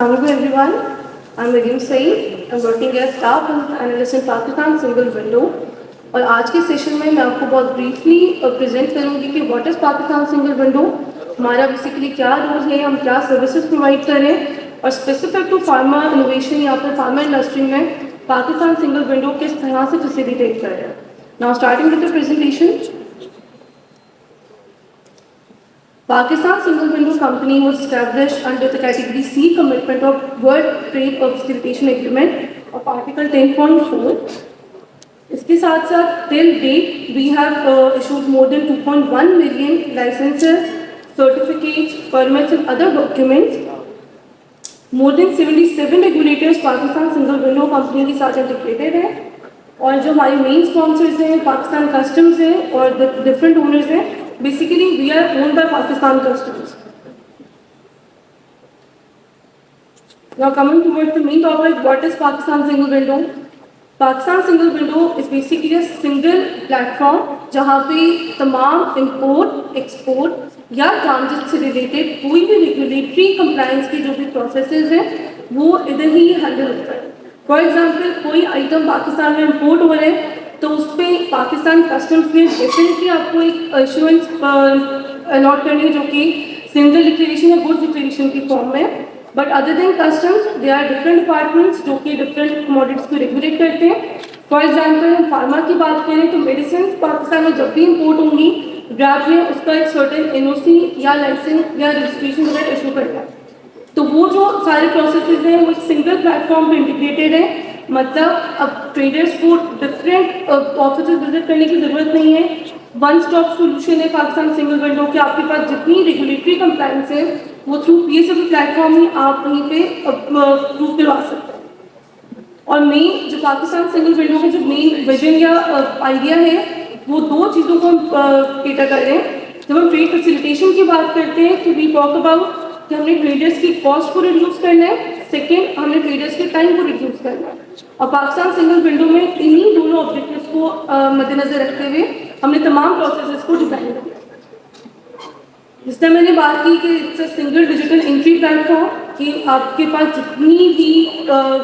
Hello everyone, I'm Mariam Saeed. I'm working as staff analyst in Pakistan Single Window. और आज के session में मैं आपको बहुत ब्रीफली प्रेजेंट करूंगी कि what is Pakistan single window, हमारा बेसिकली क्या रोल है, हम क्या सर्विसेज प्रोवाइड करें और स्पेसिफिक टू फार्मा इनोवेशन या फिर फार्मा इंडस्ट्री में पाकिस्तान सिंगल विंडो किस तरह से फैसिलिटेट कर रहे हैं. Now starting with the presentation. Pakistan Single Window Company was established under the Category C commitment of World Trade Facilitation Agreement of Article 10.4. इसके साथ साथ till date we have issued more than 2.1 million licenses, certificates, permits and other documents. More than 77 regulators Pakistan single window company के साथ integrated हैं और जो हमारे main sponsors हैं पाकिस्तान कस्टम्स हैं और डिफरेंट ओनर्स हैं. Basically, we are owned by Pakistan Customs. Now coming towards the main topic, what is Pakistan Single Window? Pakistan Single Window is basically a single platform जहाँ पे तमाम import, export या transit से related कोई भी regulatory compliance की जो भी processes हैं वो इधर ही handle होता है. For example, कोई item पाकिस्तान में import हो रहे हैं तो उस पर पाकिस्तान कस्टम्स ने डेफिनेटली आपको एक इशुएंस अलॉट करनी है जो कि सिंगल डिक्लेरेशन या गुड्स डिक्लेरेशन की फॉर्म में. But other than customs they are different departments जो कि डिफरेंट कमोडिटीज को रेगुलेट करते हैं. फॉर एग्जांपल हम फार्मा की बात करें तो मेडिसिन पाकिस्तान में जब भी इम्पोर्ट होंगी ड्रैब ने उसका एक सर्टेन एनओसी या लाइसेंस या रजिस्ट्रेशन वगैरह इशू करना है. तो वो जो सारे प्रोसेसेस हैं वो एक सिंगल प्लेटफॉर्म पे इंटीग्रेटेड है. मतलब अब ट्रेडर्स को डिफरेंट ऑफिसेज विजिट करने की ज़रूरत नहीं है. वन स्टॉप सोल्यूशन है पाकिस्तान सिंगल विंडो के. आपके पास जितनी रेगुलेटरी कंप्लायंस है वो थ्रू पीएसडब्ल्यू प्लेटफॉर्म ही आप वहीं पे प्रूव करवा सकते हैं. और मेन जो पाकिस्तान सिंगल विंडो का जो मेन विजन या आइडिया है वो दो चीज़ों को हम केटर कर रहे हैं. जब हम ट्रेड फैसिलिटेशन की बात करते हैं तो वी टॉक अबाउट कि हमने ट्रेडर्स की कॉस्ट को रिड्यूस करना है. सेकेंड, हमने ट्रेडर्स के टाइम को रिड्यूस करना है. और पाकिस्तान सिंगल विंडो में इन्हीं दोनों ऑब्जेक्टिव्स को मद्देनजर रखते हुए हमने तमाम प्रोसेसेस को डिजाइन किया. जिसमें मैंने बात की कि it's a single digital entry platform कि आपके पास जितनी भी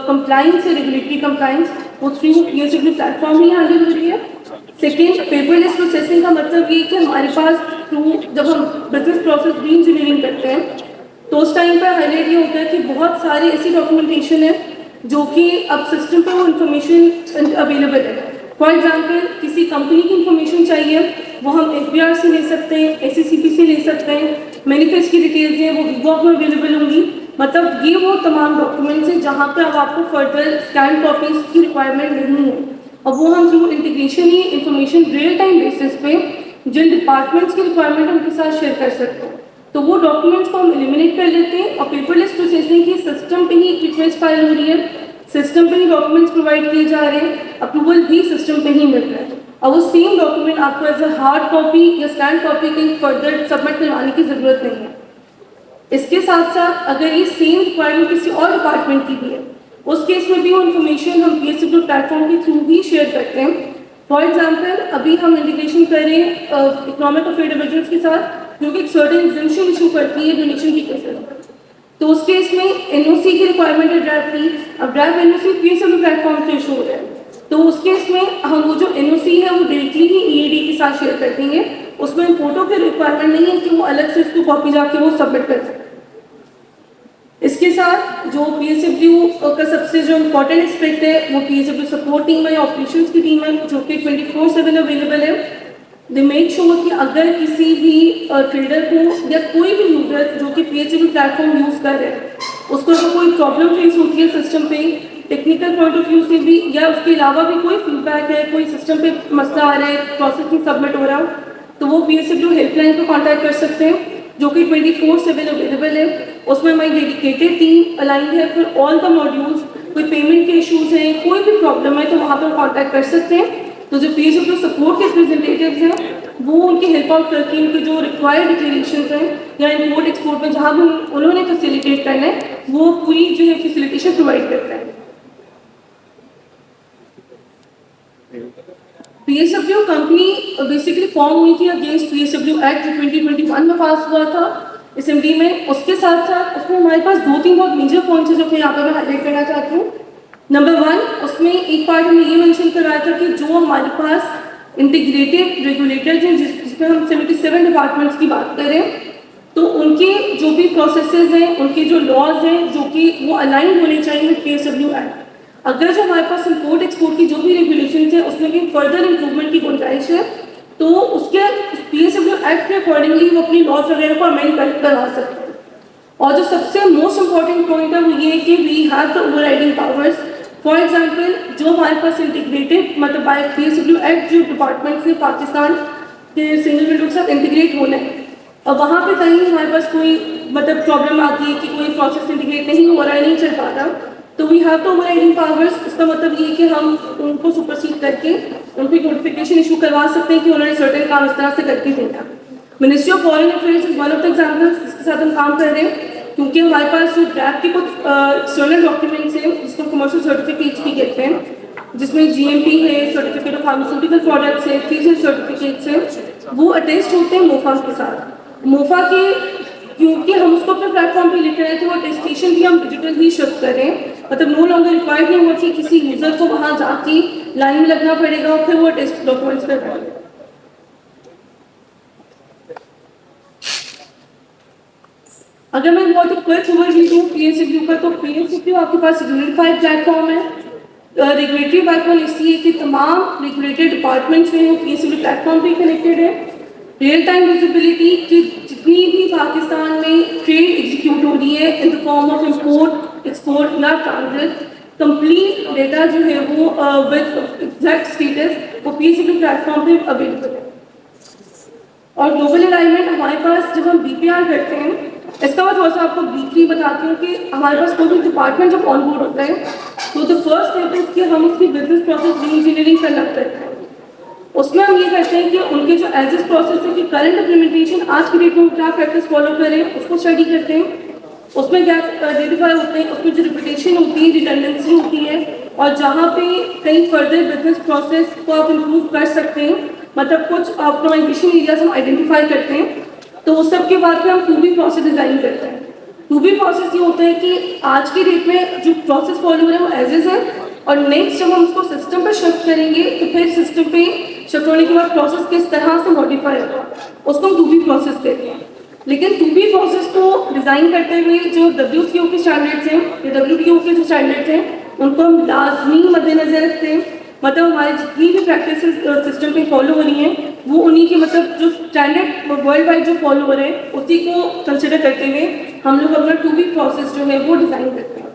कंप्लाइंस है रेगुलेटरी कंप्लाइंस वो थ्रू पीएसडब्ल्यू प्लेटफॉर्म ही हैंडल हो रही है. सेकेंड, पेपरलेस प्रोसेसिंग का मतलब ये कि हमारे पास थ्रू जब हम बिजनेस प्रोसेस री इंजीनियरिंग करते हैं तो उस टाइम पर हाईलाइट ये होता है कि बहुत सारी ऐसी डॉक्यूमेंटेशन है जो कि अब सिस्टम पे वो इन्फॉर्मेशन अवेलेबल है. फॉर एग्जांपल किसी कंपनी की इन्फॉर्मेशन चाहिए वो हम एफबीआर से ले सकते हैं, एसएससीपी से ले सकते हैं. मैनिफेस्ट की डिटेल्स हैं वो वीवॉक में अवेलेबल होंगी. मतलब ये वो तमाम डॉक्यूमेंट्स हैं जहाँ पे अब आपको फर्दर स्कैन कॉपीज की रिक्वायरमेंट नहीं है. और वो हम थ्रू इंटीग्रेशन ही इन्फॉर्मेशन रियल टाइम बेसिस पे जिन डिपार्टमेंट्स की रिक्वायरमेंट उनके साथ शेयर कर सकते हैं. तो वो डॉक्यूमेंट्स को हम एलिमिनेट कर लेते हैं और पेपरलेस प्रोसेसिंग की सिस्टम पे ही रिक्वेस्ट फाइल हो रही है, सिस्टम पे ही डॉक्यूमेंट्स प्रोवाइड किए जा रहे हैं, अप्रूवल भी सिस्टम पे ही मिल रहा है. और वो सेम डॉक्यूमेंट आपको एज अ हार्ड कॉपी या स्कैन कॉपी कहीं फर्दर सबमिट करवाने की ज़रूरत नहीं है. इसके साथ साथ अगर ये सेम रिक्वायरमेंट किसी और डिपार्टमेंट की भी है उस केस में भी वो इन्फॉर्मेशन हम पीएसडब्ल्यू प्लेटफॉर्म के थ्रू ही शेयर करते हैं. फॉर एग्जाम्पल अभी हम इंटीग्रेशन कर रहे हैं इकोनॉमिक अफेयर डिविजन के साथ जो कि एक सर्टेन एग्जेम्पशन इशू करती है डोनेशन की केसेस में. तो उस केस में एनओसी की रिक्वायरमेंट है ड्रैब की. अब ड्रैब एनओसी पीएसडब्ल्यू प्लेटफॉर्म से इशू हो रहा है तो उस केस में हम वो जो एनओसी है वो डायरेक्टली ही ईएडी के साथ शेयर कर देंगे. उसमें फोटो की रिक्वायरमेंट नहीं है कि वो अलग से उसको कॉपी जाके वो सबमिट कर सकते. इसके साथ जो पीएसडब्ल्यू का सबसे जो इम्पोर्टेंट एस्पेक्ट है वो पीएसडब्ल्यू सपोर्ट टीम है, ऑपरेशंस की टीम है जो कि 24/7 अवेलेबल है. दे मेक श्योर कि अगर किसी भी ट्रेडर को या कोई भी यूजर जो कि पीएसडब्ल्यू प्लेटफॉर्म यूज़ कर रहे हैं उसको अगर कोई प्रॉब्लम फेस होती है सिस्टम पे टेक्निकल पॉइंट ऑफ व्यू से भी या उसके अलावा भी कोई फीडबैक है, कोई सिस्टम पे मसला आ रहा है, प्रोसेस में सबमिट हो रहा हो तो वो पीएसडब्ल्यू हेल्पलाइन पर कॉन्टैक्ट कर सकते हैं जो कि 24/7 अवेलेबल है. उसमें हमारी डेडिकेटेड टीम अलाइंड है फॉर ऑल द मॉड्यूल्स. कोई पेमेंट के इशूज़ हैं, कोई भी प्रॉब्लम है तो वहाँ पर कॉन्टैक्ट कर सकते हैं. तो जो पीएसडब्ल्यू सपोर्ट के रिप्रेजेंटेटिव्स हैं वो उनकी हेल्प आउट करके उनके जो रिक्वायर्ड डिक्लेरेशन हैं या इम्पोर्ट एक्सपोर्ट में जहाँ भी उन्होंने फैसिलिटेट करना है वो पूरी जो है फैसिलिटेशन प्रोवाइड करता है. पीएसडब्ल्यू कंपनी बेसिकली फॉर्म हुई थी अगेंस्ट पीएसडब्ल्यू एक्ट जो 2021 में पास हुआ था. असेंबली में। उसके साथ साथ उसमें हमारे पास 2-3 बहुत मेजर पॉइंट्स हैं जो कि यहाँ पर मैं हाईलाइट करना चाहती हूँ। नंबर 1, उसमें एक पार्ट हमने ये मेंशन कराया था कि जो हमारे पास इंटीग्रेटेड रेगुलेटर्स हैं, जिसमें हम 77 डिपार्टमेंट्स की बात करें, तो उनके जो भी प्रोसेसेस हैं, उनके जो लॉज हैं, जो कि वो अलाइन होने चाहिए विद पीएसडब्ल्यू एक्ट। अगर जो हमारे पास इंपोर्ट एक्सपोर्ट की जो भी रेगुलेशंस है उसमें भी फर्दर इंप्रूवमेंट की गुंजाइश है, तो उसके पीएसडब्ल्यू एक्ट के अकॉर्डिंगली वो अपनी लॉज वगैरह को अमेंड करवा सकते हैं। और जो सबसे मोस्ट इंपॉर्टेंट पॉइंट है वो ये है कि we have the overriding powers. For example, जो हमारे पास इंटीग्रेटेड मतलब बाय पीएसडब्ल्यू एक्ट जो डिपार्टमेंट्स ने पाकिस्तान के सिंगल विंडो के साथ इंटीग्रेट होना है, और वहाँ पे कहीं हमारे पास कोई मतलब प्रॉब्लम आती है कि कोई प्रोसेस इंटीग्रेट नहीं हो रहा है, नहीं चल पा रहा, तो we have to overriding powers. इसका मतलब ये है कि हम उनको सुपरसीड करके उनको नोटिफिकेशन इशू करवा सकते हैं कि उन्होंने सर्टेन काम इस तरह से करके देना। Ministry of foreign affairs is one of the examples जिसके साथ हम काम कर रहे हैं, क्योंकि हमारे पास जो ड्रैफ्ट के कुछ एक्सटर्नल डॉक्यूमेंट्स हैं जिसको कमर्शियल सर्टिफिकेट्स भी कहते हैं, जिसमें जीएमपी है, सर्टिफिकेट ऑफ फार्मास्यूटिकल प्रोडक्ट्स है, फीचर सर्टिफिकेट्स हैं, वो अटेस्ट होते हैं मोफा के साथ। मोफा के क्योंकि हम उसको अपने प्लेटफॉर्म पे लेकर आए थे, वो अटेस्टेशन भी हम डिजिटल ही शिफ्ट करें, मतलब नो लॉन्गर रिक्वायर्ड नहीं हुआ कि किसी यूजर को वहाँ जाके लाइन में लगना पड़ेगा और फिर वो टेस्ट डॉक्यूमेंट्स करवाएंगे। अगर मैं बहुत क्विक ओवरव्यू दूं पीएसडब्ल्यू का, तो पीएसडब्ल्यू आपके पास यूनिफाइड प्लेटफॉर्म है। रेगुलेटरी बैकबोन इसलिए कि तमाम रेगुलेटेड डिपार्टमेंट्स में वो पीएसडब्ल्यू प्लेटफॉर्म पे कनेक्टेड है। रियल टाइम विजिबिलिटी की जितनी भी पाकिस्तान में ट्रेड एग्जीक्यूट हो रही है in the form of import export या ट्रांजिट, कंप्लीट डेटा जो है वो विद एग्जैक्ट स्टेटस वो पीएसडब्ल्यू प्लेटफॉर्म पे अवेलेबल है। और ग्लोबल अलाइनमेंट हमारे पास जब हम बीपीआर करते हैं, इसका मैं थोड़ा सा आपको ब्रीफली बताती हूँ कि हमारे पास कोई भी डिपार्टमेंट जब ऑन बोर्ड होता है तो द फर्स्ट स्टेप इज कि हम उसकी बिजनेस प्रोसेस री इंजीनियरिंग करना करते हैं। उसमें हम ये करते हैं कि उनके जो एज इज प्रोसेस है कि करंट इम्प्लीमेंटेशन आज की डेट में क्या प्रैक्टिस फॉलो करें उसको स्टडी करते हैं। उसमें क्या आइडेंटिफाई होते हैं, उसमें जो रिपीटेशन होती है, रिडंडेंसी होती है, और जहाँ पे कहीं फर्दर बिजनेस प्रोसेस को आप इम्प्रूव कर सकते हैं, मतलब कुछ ऑप्टिमाइजेशन एरियाज हम आइडेंटिफाई करते हैं। तो उस सब के बाद फिर हम 2B प्रोसेस डिजाइन करते हैं। 2B प्रोसेस ये होता है कि आज की डेट में जो प्रोसेस फॉलो हो रहा है वो एज इज है, और नेक्स्ट जब हम उसको सिस्टम पर शिफ्ट करेंगे तो फिर सिस्टम पे शिफ्ट होने के बाद प्रोसेस किस तरह से मॉडिफाई होगा उसको हम 2B प्रोसेस कहते हैं। लेकिन 2B प्रोसेस को डिज़ाइन करते हुए जो WTO के स्टैंडर्ड्स हैं या WTO के जो स्टैंडर्ड्स हैं उनको हम लाजमी मद्देनजर रखते हैं। मतलब हमारी जितनी भी प्रैक्टिस सिस्टम पे फॉलो हो रही हैं वो उन्हीं के मतलब जो स्टैंडर्ड वर्ल्ड वाइड जो फॉलो हो रहे हैं उसी को कंसिडर करते हुए हम लोग अपना 2B प्रोसेस जो है वो डिज़ाइन करते हैं।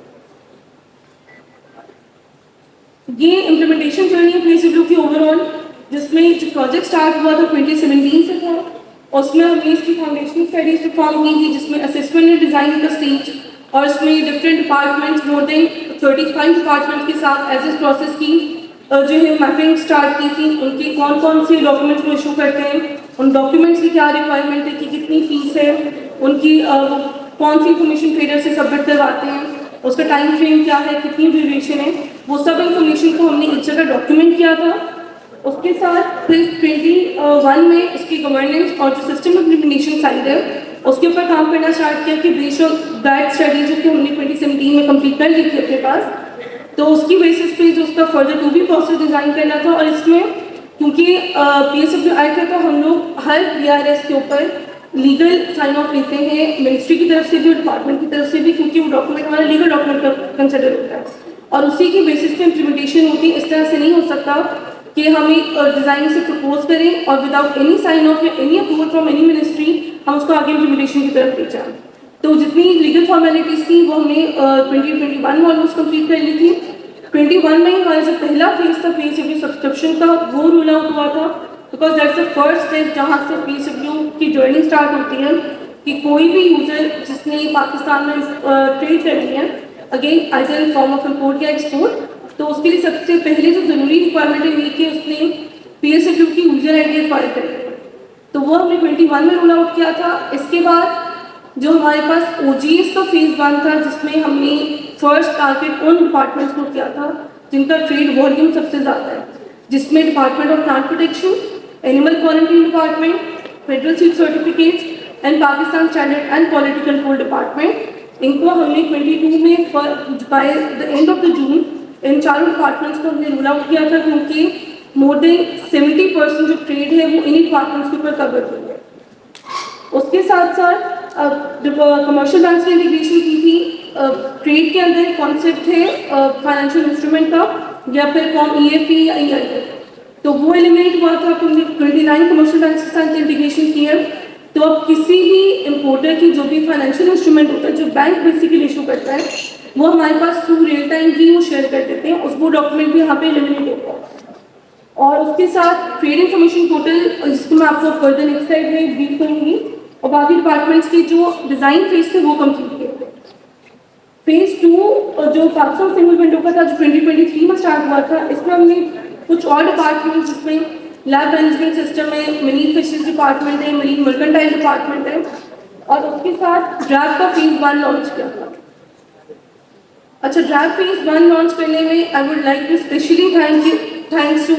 ये इम्प्लीमेंटेशन जर्नी है पीएसडब्ल्यू की ओवरऑल, जिसमें जो प्रोजेक्ट स्टार्ट हुआ था 2017 से था। उसमें हमने इसकी फाउंडेशनल स्टडीज परफॉर्म की थी, जिसमें असेसमेंट एंड डिज़ाइन का स्टेज, और इसमें different departments more than 35 departments के साथ एज इस प्रोसेस की जो है मैपिंग स्टार्ट की थी। उनके कौन कौन से डॉक्यूमेंट्स को इशू करते हैं, उन डॉक्यूमेंट्स की क्या रिक्वायरमेंट है, कि कितनी फीस है, उनकी कौन सी इंफॉर्मेशन ट्रेडर से सबमिट करवाते हैं, उसका टाइम फ्रेम क्या है, कितनी ड्यूरेशन है, वो सब इंफॉर्मेशन को हमने एक जगह डॉक्यूमेंट किया था। उसके साथ फिर 21 में इसकी गवर्नेंस और जो सिस्टम इम्प्लीमेंटेशन साइड है उसके ऊपर काम करना स्टार्ट किया कि बेस्ड ऑन दैट स्टडी जो कि हमने 2017 में कंप्लीट कर ली थी अपने पास, तो उसकी बेसिस पे जो उसका फर्दर 2B प्रोसेस डिज़ाइन करना था। और इसमें क्योंकि पीएसडब्ल्यू एक्ट है तो हम लोग हर BRS के ऊपर लीगल साइन ऑफ लेते हैं, मिनिस्ट्री की तरफ से भी और डिपार्टमेंट की तरफ से भी, क्योंकि वो डॉक्यूमेंट हमारा लीगल डॉक्यूमेंट कंसिडर होता है और उसी की बेसिस पे इम्प्लीमेंटेशन होती है। इस तरह से नहीं हो सकता कि हम एक डिज़ाइन से प्रपोज करें और विदाउट एनी साइन ऑफ या any approval from any ministry हम उसको आगे इम्प्लीमेंटेशन की तरफ ले जाएं। तो जितनी लीगल फॉर्मेलिटीज थी वो हमने 2021 में ऑलमोस्ट कंप्लीट कर ली थी। 21 में हमारा जो पहला फेज था पीएसडब्ल्यू सब्सक्रिप्शन का वो रूल आउट हुआ था, because that's the first step जहाँ से पीएसडब्ल्यू की जर्नी स्टार्ट होती है कि कोई भी यूजर जिसने पाकिस्तान में ट्रेड करनी है again either in form of import या एक्सपोर्ट, तो उसके लिए सबसे पहले जो जरूरी रिक्वायरमेंट है ये कि उसने पीएसडब्ल्यू की यूजर आईडी एक्वायर करनी है, तो वो हमने 21 में रोल आउट किया था। इसके बाद जो हमारे पास OGS का फेज 1 था जिसमें हमने फर्स्ट टारगेट उन डिपार्टमेंट्स को किया था जिनका ट्रेड वॉल्यूम सबसे ज़्यादा है, जिसमें department of plant protection, animal quarantine department, federal seed certificates, and Pakistan standard and quality control department. इनको हमने 22 में by the end of the June इन चारों डिपार्टमेंट्स को हमने रूल आउट किया था, क्योंकि मोर देन 70% जो ट्रेड है वो इन्हीं डिपार्टमेंट्स के ऊपर कवर हुई है। उसके साथ साथ कमर्शियल बैंक से इंटीग्रेशन की थी। ट्रेड के अंदर एक कॉन्सेप्ट है फाइनेंशियल इंस्ट्रूमेंट का या फिर फॉर्म EFE या EIF, तो वो एलिमिनेट हुआ था। हमने 29 कमर्शियल बैंक के साथ इंटीग्रेशन किया। तो अब किसी भी इम्पोर्टर की जो भी फाइनेंशियल इंस्ट्रूमेंट होता है जो बैंक बेसिकली इशू करता है, वो हमारे पास थ्रू रियल टाइम ही वो शेयर कर देते हैं, उसको डॉक्यूमेंट भी यहाँ पे एलिमिनेट होता है। और उसके साथ ट्रेड इन्फॉर्मेशन पोर्टल, जिसको मैं आपको फर्दर नेक्स्ट स्लाइड में ब्रीफ करूँगी, और बाकी डिपार्टमेंट्स के जो डिज़ाइन फेज थे वो कंप्लीट किए थे। फेज 2 जो पाकिस्तान सिंगल विंडो का था, जो 2023 में स्टार्ट हुआ था, इसमें हमने कुछ और डिपार्टमेंट्स, जिसमें लैब मैनेजमेंट सिस्टम है, मरीन फिशरीज डिपार्टमेंट है, मरीन मर्केंटाइल डिपार्टमेंट है, और उसके साथ ड्रैग का फेज 1 लॉन्च किया था। अच्छा, ड्रैग फेज 1 लॉन्च करने में I would like to specially thanks to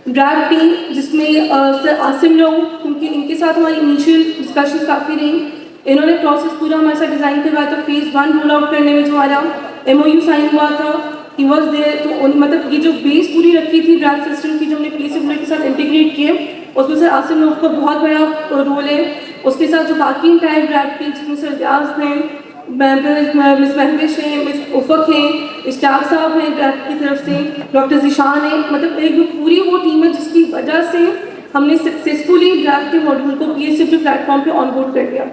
DRAP team, जिसमें सर आसिम लोग, क्योंकि इनके साथ हमारी इनिशियल डिस्कशंस काफ़ी रही। इन्होंने प्रोसेस पूरा हमारे साथ डिज़ाइन करवाया था। फेज़ 1 रोल आउट करने में जो हमारा MOU साइन हुआ था, ही वॉज देयर। तो मतलब ये जो बेस पूरी रखी थी ड्रैग सिस्टम की, जो हमने PSW के साथ इंटीग्रेट किए, उसमें सर आसिम लोग का बहुत बड़ा रोल है। उसके साथ जो बाकी इंटायर ड्रैग टीम, जिसमें सर व्यास हैं, मिस महविश हैं, मिस उफक हैं, इश्ताक साहब हैं ड्रैग की तरफ से, डॉक्टर ज़िशान है, मतलब एक पूरी वो टीम है जिसकी वजह से हमने सक्सेसफुली ड्रैग के मॉड्यूल को PSW प्लेटफॉर्म पे ऑनबोर्ड कर दिया।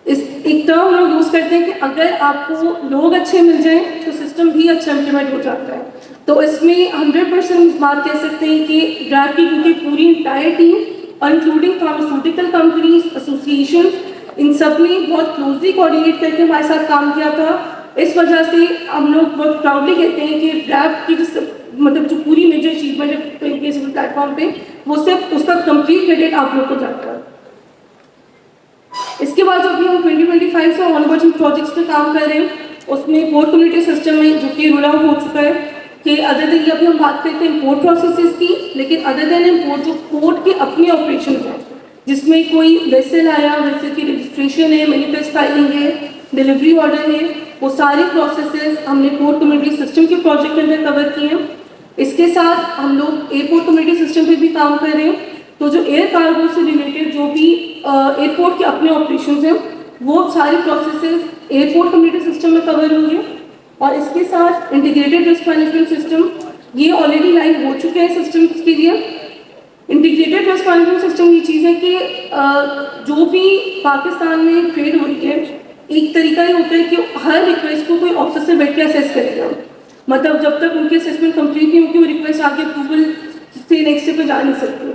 इस एक टर्म लोग यूज़ करते हैं कि अगर आपको लोग अच्छे मिल जाएं तो सिस्टम भी अच्छा इम्प्लीमेंट हो जाता है। तो इसमें 100% बात कह सकते हैं कि ड्रैग की क्योंकि पूरी इंटायर टीम और इंक्लूडिंग फार्मास्यूटिकल कंपनीज, एसोसिएशन, इन सब ने बहुत क्लोजली कोऑर्डिनेट करके हमारे साथ काम किया था। इस वजह से हम लोग बहुत प्राउडली कहते हैं कि ड्रैग की मतलब जो पूरी मेजर अचीवमेंट है PSW प्लेटफॉर्म पे, वो सिर्फ उसका कंप्लीट क्रेडिट आप लोग को जाता है। इसके बाद जो अभी हम 2025 से ऑनबोर्डिंग प्रोजेक्ट्स पे काम कर रहे हैं, उसमें पोर्ट कम्युनिटी सिस्टम में जो कि रोल आउट हो चुका है कि अदर देन अभी हम बात करते हैं पोर्ट प्रोसेसेस की, लेकिन अदर देन पोर्ट जो पोर्ट के अपने ऑपरेशन हैं, जिसमें कोई वेसल आया, वेसल की रजिस्ट्रेशन है, मैनिफेस्ट फाइलिंग है, डिलीवरी ऑर्डर है, वो सारे प्रोसेसेस हमने पोर्ट कम्युनिटी सिस्टम के प्रोजेक्ट के अंदर कवर किए हैं। इसके साथ हम लोग एयरपोर्ट कम्युनिटी सिस्टम पे भी काम कर रहे हैं। तो जो एयर कार्गो से रिलेटेड जो भी एयरपोर्ट के अपने ऑपरेशंस हैं, वो सारे प्रोसेसेस एयरपोर्ट कम्युनिटी सिस्टम में कवर होंगे। और इसके साथ इंटीग्रेटेड रिस्क मैनेजमेंट सिस्टम, ये ऑलरेडी लाइव हो चुके हैं सिस्टम्स के लिए। इंटीग्रेटेड रिस्क मैनेजमेंट सिस्टम ये चीज़ है कि जो भी पाकिस्तान में ट्रेड हो रही है, एक तरीका ये होता है कि हर रिक्वेस्ट को कोई ऑफिसर बैठ के असेस करेगा। मतलब जब तक उनकी असेसमेंट कंप्लीट नहीं होगी, वो रिक्वेस्ट आगे अप्रूवल से नेक्स्ट स्टेप पे जा नहीं सकती।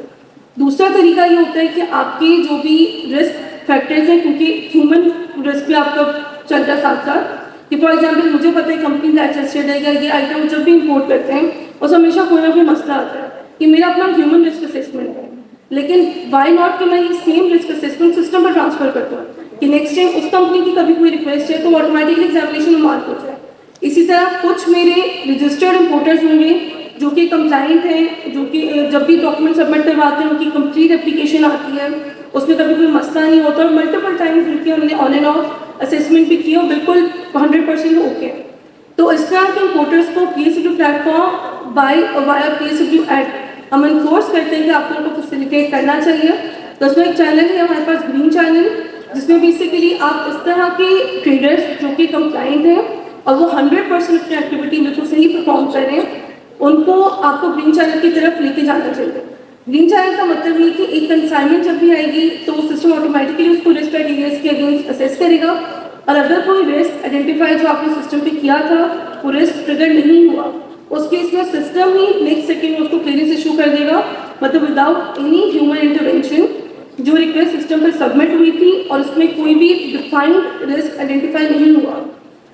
दूसरा तरीका ये होता है कि आपके जो भी रिस्क फैक्टर्स हैं, क्योंकि ह्यूमन रिस्क भी आपका चलता है साथ साथ, कि फॉर एग्जांपल मुझे पता है कंपनी रजिस्टर्ड है या ये आइटम जब भी इंपोर्ट करते हैं उस हमेशा कोई ना कोई मसला आता है कि मेरा अपना ह्यूमन रिस्क असेसमेंट है, लेकिन वाई नॉट कि मैं ये सेम रिस्क असेसमेंट सिस्टम पर ट्रांसफर करता हूँ कि नेक्स्ट टाइम उस कंपनी की कभी कोई रिक्वेस्ट है तो ऑटोमेटिकली एग्जामिनेशन में मार्क हो जाए। इसी तरह कुछ मेरे रजिस्टर्ड इंपोर्टर्स होंगे जो कि कंप्लाइंट हैं, जो कि जब भी डॉक्यूमेंट सबमिट करवाते हैं उनकी कंप्लीट एप्लीकेशन आती है, उसमें कभी कोई मसला नहीं होता, और मल्टीपल टाइम्स उनकी हमने ऑन एंड ऑफ असेसमेंट भी किया और बिल्कुल 100% ओके। तो इस तरह के इंपोर्टर्स को PSW platform via PSW act हम इन्फोर्स करते हैं कि आप लोगों को फैसिलिटेट करना चाहिए। तो उसमें एक चैनल है हमारे पास, ग्रीन चैनल, जिसमें बेसिकली आप इस तरह के ट्रेडर्स जो कि कंप्लाइंट हैं और वो 100% अपनी एक्टिविटी बिल्कुल सही परफॉर्म कर रहे हैं, उनको आपको ग्रीन चैनल की तरफ लेके जाना चाहिए। ग्रीन चैनल का मतलब ये कि एक कंसाइनमेंट जब भी आएगी तो सिस्टम ऑटोमेटिकली उसको रिस्क क्राइटेरिया के अगेंस्ट असेस करेगा, और अगर कोई रिस्क आइडेंटिफाई जो आपने सिस्टम पे किया था वो रिस्क ट्रिगर नहीं हुआ, उस केस में सिस्टम ही नेक्स्ट सेकेंड उसको क्लियरेंस इशू कर देगा, मतलब विदाउट एनी ह्यूमन इंटरवेंशन जो रिक्वेस्ट सिस्टम पर सबमिट हुई थी और उसमें कोई भी डिफाइंड रिस्क आइडेंटिफाई नहीं हुआ,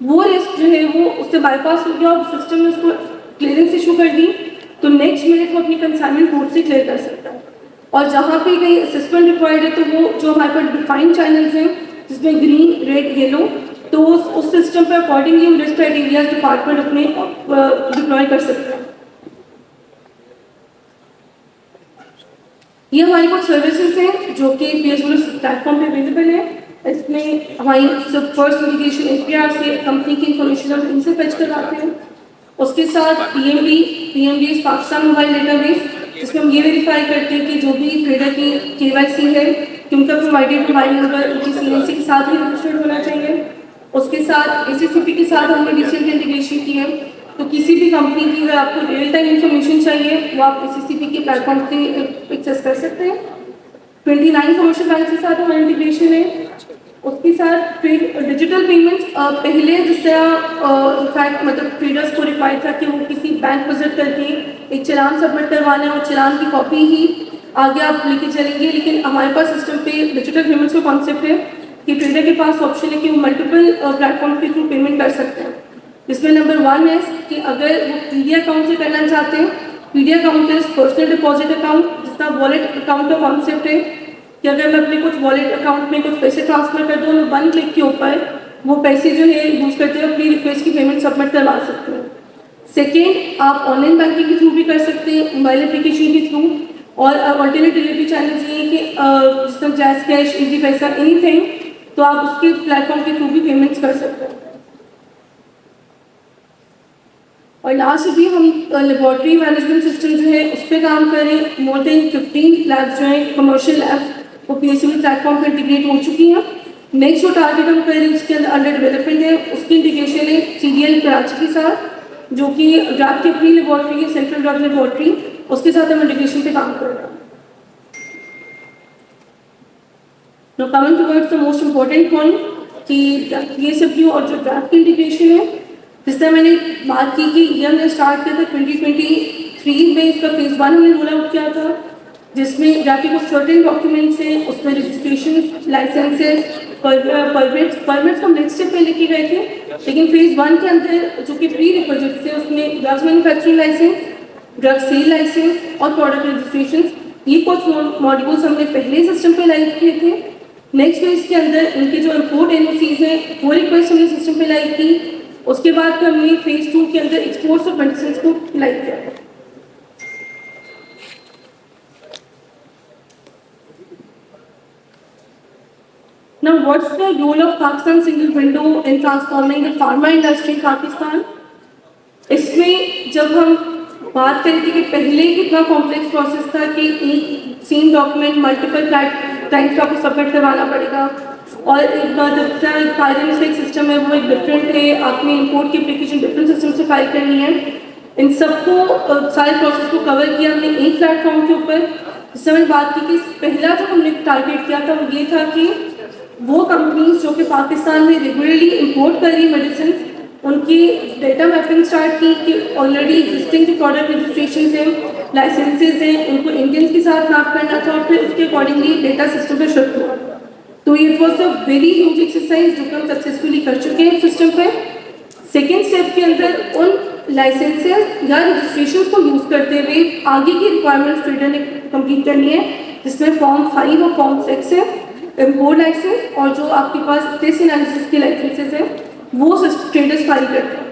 वो रिस्क जो है वो उससे बाईपास हो गया और सिस्टम ने उसको क्लियरेंस इशू कर दी, तो नेक्स्ट मिनट वो अपनी कंसाइनमेंट कोर्ट से क्लियर कर सकता है। और जहाँ पे कहीं असेसमेंट रिक्वायर्ड है तो वो जो हमारे पास डिफाइंड चैनल्स हैं जिसमें ग्रीन, रेड, येलो, तो उस सिस्टम पर अकॉर्डिंगली हम रिस्क क्राइटेरिया डिपार्टमेंट अपने डिप्लॉय कर सकते हैं। ये हमारी कुछ सर्विसेज हैं जो कि PSBlues प्लेटफॉर्म पे अवेलेबल है। इसमें हमारी सब फर्स्ट नोटिफिकेशन APR से कंपनी की इन्फॉर्मेशन हम इनसे फेच करवाते हैं। उसके साथ PMD पाकिस्तान मोबाइल डेटाबेस, जिसमें हम ये वेरीफाई करते हैं कि जो भी ट्रेडर की KYC है कि उनका प्रोवाइडेड मोबाइल नंबर उनकी CNC के साथ ही रजिस्टर्ड होना चाहिए। उसके साथ ACCP के साथ हमने रिसेंट इंटीग्रेशन की है, तो किसी भी कंपनी की अगर आपको रियल टाइम इंफॉर्मेशन चाहिए वो आप ACCP के प्लेटफॉर्म से एक्सेस कर सकते हैं। 29 कमर्शियल बैंक के साथ हमारा इंटीग्रेशन है। उसके साथ डिजिटल पेमेंट्स पहले जिस तरह इनफैक्ट मतलब ट्रेडर्स को रिक्वायर था कि वो किसी बैंक विजिट करके एक चालान सबमिट करवाना है और चालान की कॉपी ही आगे आप लेके चलेंगे, लेकिन हमारे पास सिस्टम पे डिजिटल पेमेंट्स का कॉन्सेप्ट है कि ट्रेडर के पास ऑप्शन है कि वो मल्टीपल प्लेटफॉर्म के थ्रू पेमेंट कर सकते हैं। इसमें नंबर 1 है कि अगर वो PD अकाउंट से करना चाहते हैं, PD account is personal deposit account, जिसका वॉलेट अकाउंट का कॉन्सेप्ट है कि अगर मैं अपने कुछ वॉलेट अकाउंट में कुछ पैसे ट्रांसफर कर दूँ, मैं 1 क्लिक के ऊपर वो पैसे जो है यूज करते हुए अपनी रिक्वेस्ट की पेमेंट सबमिट करवा सकते हैं। सेकेंड, आप ऑनलाइन बैंकिंग के थ्रू भी कर सकते हैं, मोबाइल एप्लीकेशन के थ्रू, और अल्टरनेट डिलीवरी चैनल ये है कि जिस तरह जैस कैश, इजी पैसा, एनीथिंग, तो आप उसके प्लेटफॉर्म के थ्रू भी पेमेंट्स कर सकते हैं। और लास्ट भी हम लेबोरेटरी मैनेजमेंट सिस्टम जो है उस पर काम करें। मोर देन 15 लैब्स जो हैं कमर्शियल लैब्स वो PSBlues प्लेटफॉर्म पर इंटीग्रेट हो चुकी हैं। नेक्स्ट जो टारगेट हम कर रहे हैं उसके अंदर अंडर डेवलपमेंट है, उसकी इंटीग्रेशन है CDL कराची के साथ, जो कि ड्रग की अपनी लेबोरेटरी है, सेंट्रल ड्रग लेबोरेटरी, उसके साथ हम इंटीग्रेशन पे काम कर रहे हैं। Now coming towards the most important point कि PSW और जो ड्रग की इंटीग्रेशन है, जिस तरह मैंने बात की कि ये हमने स्टार्ट किया था 2023 में, इसका फेज 1 हमने रोल आउट किया था, जिसमें जाके कुछ सर्टेन डॉक्यूमेंट्स हैं, उसमें रजिस्ट्रेशन, लाइसेंसेस, परमिट्स हम नेक्स्ट स्टेप पे लेके गए थे, लेकिन फेज 1 के अंदर जो कि प्री रिक्विजिट्स थे उसमें drugs manufacturing license, drug sale license और प्रोडक्ट रजिस्ट्रेशन, ये कुछ मॉड्यूल्स हमने पहले सिस्टम पे लाइव किए थे। नेक्स्ट फेज के अंदर इनके जो इम्पोर्ट NOCs हैं वो रिक्वेस्ट हमने सिस्टम पे लाइव की। उसके बाद फिर हमने फेज 2 के अंदर एक्सपोर्ट्स ऑफ मेडिसिन को लाइव किया। Now, what's the role of Pakistan single window in transforming the pharma industry in Pakistan? इसमें जब हम बात करें कि पहले कितना कॉम्प्लेक्स प्रोसेस था कि एक सेम डॉक्यूमेंट मल्टीपल टाइम्स आपको सबमिट करवाना पड़ेगा, और एक फाइलिंग सिस्टम है वो एक डिफरेंट है, आपने इंपोर्ट की एप्लीकेशन डिफरेंट सिस्टम से फाइल करनी है। इन सबको सारे प्रोसेस को कवर किया हमने एक प्लेटफॉर्म के ऊपर। इस समय बात की कि पहला जो हमने टारगेट किया था वो ये था कि वो कंपनीज जो कि पाकिस्तान में रेगुलरली इंपोर्ट कर रही मेडिसिन, उनकी डेटा मैपिंग स्टार्ट की कि ऑलरेडी एग्जिस्टिंग जो प्रोडक्ट रजिस्ट्रेशन हैं, लाइसेंसेज हैं, उनको इंडियंस के साथ मैप करना था और फिर उसके अकॉर्डिंगली डेटा सिस्टम पे शिफ्ट हुआ। तो ये was a very huge exercise जो कि हम सक्सेसफुली कर चुके हैं सिस्टम पे। सेकेंड स्टेप के अंदर उन लाइसेंसेज या रजिस्ट्रेशन को यूज़ करते हुए आगे की रिक्वायरमेंट्स ट्रेडर ने कंप्लीट करनी है, जिसमें फॉर्म 5 और फॉर्म 6 है, इम्पोर्ट लाइसेंस, और जो आपके पास टेस्ट एनालिसिस के लाइसेंसेज हैं वो ट्रेडर्स फाइल करते हैं।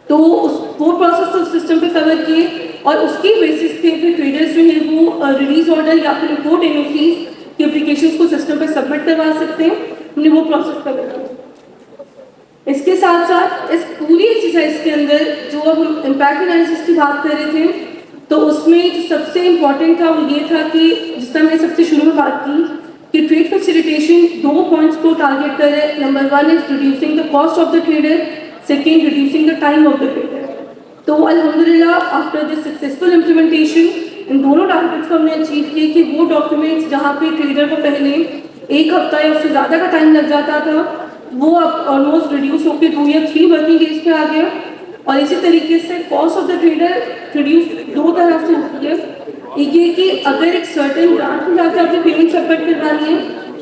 तो वो प्रोसेस तो सिस्टम पे कवर किए और उसकी बेसिस पे फिर ट्रेडर्स जो है वो रिलीज ऑर्डर या फिर इम्पोर्ट NOCs की एप्लीकेशंस को सिस्टम पे सबमिट करवा सकते हैं। हमने वो प्रोसेस कवर किया। इसके साथ साथ इस पूरी एक्सरसाइज के अंदर जो अब हम इम्पैक्ट एनालिसिस की बात कर रहे थे, तो उसमें जो सबसे इम्पॉर्टेंट था वो ये था कि जिस तरह मैंने सबसे शुरू में बात की कि ट्रेड फैसिलिटेशन 2 पॉइंट्स को टारगेट करे। Number 1 is reducing the cost of the trader, second reducing the time of the trader. तो अल्हम्दुलिल्लाह आफ्टर दिस सक्सेसफुल इम्प्लीमेंटेशन इन दोनों टारगेट्स को हमने अचीव किया कि वो डॉक्यूमेंट्स जहाँ पे ट्रेडर को पहले 1 हफ्ता या उससे ज़्यादा का टाइम लग जाता था, वो अब ऑलमोस्ट रिड्यूस होकर 2 या 3 वर्किंग डेज पे आ गया। और इसी तरीके से cost of the trader reduce 2 तरह से होती है। एक ये कि अगर एक सर्टेन ब्रांच में जाकर आपने पेमेंट सबमिट करवानी है,